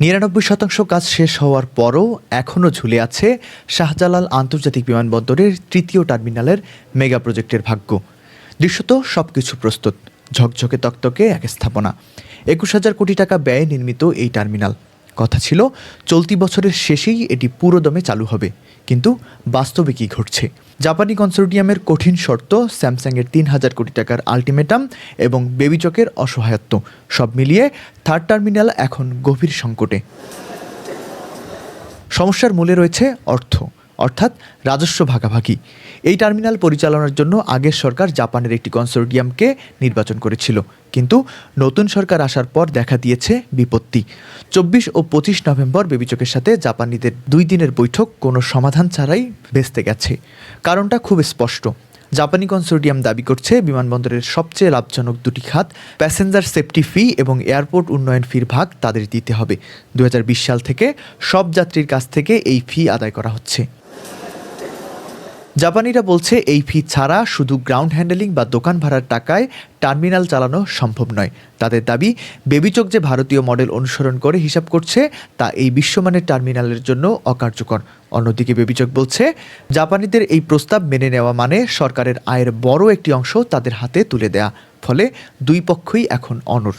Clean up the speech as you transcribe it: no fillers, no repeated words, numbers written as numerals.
৯৯% কাজ শেষ হওয়ার পরও এখনও ঝুলে আছে শাহজালাল আন্তর্জাতিক বিমানবন্দরের তৃতীয় টার্মিনালের মেগা প্রজেক্টের ভাগ্য। দৃশ্যত সবকিছু প্রস্তুত, ঝকঝকে তকতকে এক স্থাপনা। ২১,০০০ কোটি টাকা ব্যয়ে নির্মিত এই টার্মিনাল। কথা ছিল চলতি বছরের শেষেই এটি পুরোদমে চালু হবে, কিন্তু বাস্তবে কী ঘটছে? জাপানি কনসোর্টিয়ামের কঠিন শর্ত, স্যামসাংয়ের ৩,০০০ কোটি টাকার আলটিমেটাম এবং বেবিচকের অসহায়ত্ব, সব মিলিয়ে থার্ড টার্মিনাল এখন গভীর সংকটে। সমস্যার মূলে রয়েছে অর্থাৎ রাজস্ব ভাগাভাগি। এই টার্মিনাল পরিচালনার জন্য আগের সরকার জাপানের একটি কনসোর্টিয়ামকে নির্বাচন করেছিল, কিন্তু নতুন সরকার আসার পর দেখা দিয়েছে বিপত্তি। ২৪ ও ২৫ নভেম্বর বেবিচকের সাথে জাপানিদের ২ দিনের বৈঠক কোনো সমাধান ছাড়াই ভেস্তে গেছে। কারণটা খুব স্পষ্ট। জাপানি কনসোর্টিয়াম দাবি করছে বিমানবন্দরের সবচেয়ে লাভজনক দুটি খাত, প্যাসেঞ্জার সেফটি ফি এবং এয়ারপোর্ট উন্নয়ন ফির ভাগ তাদের দিতে হবে। ২০২০ সাল থেকে সব যাত্রীর কাছ থেকে এই ফি আদায় করা হচ্ছে। জাপানিরা বলছে এই ফি ছাড়া শুধু গ্রাউন্ড হ্যান্ডেলিং বা দোকান ভাড়ার টাকায় টার্মিনাল চালানো সম্ভব নয়। তাদের দাবি, বেবিচক যে ভারতীয় মডেল অনুসরণ করে হিসাব করছে তা এই বিশ্বমানের টার্মিনালের জন্য অকার্যকর। অন্যদিকে বেবিচক বলছে, জাপানিদের এই প্রস্তাব মেনে নেওয়া মানে সরকারের আয়ের বড় একটি অংশ তাদের হাতে তুলে দেয়া। ফলে দুই পক্ষই এখন অনড়।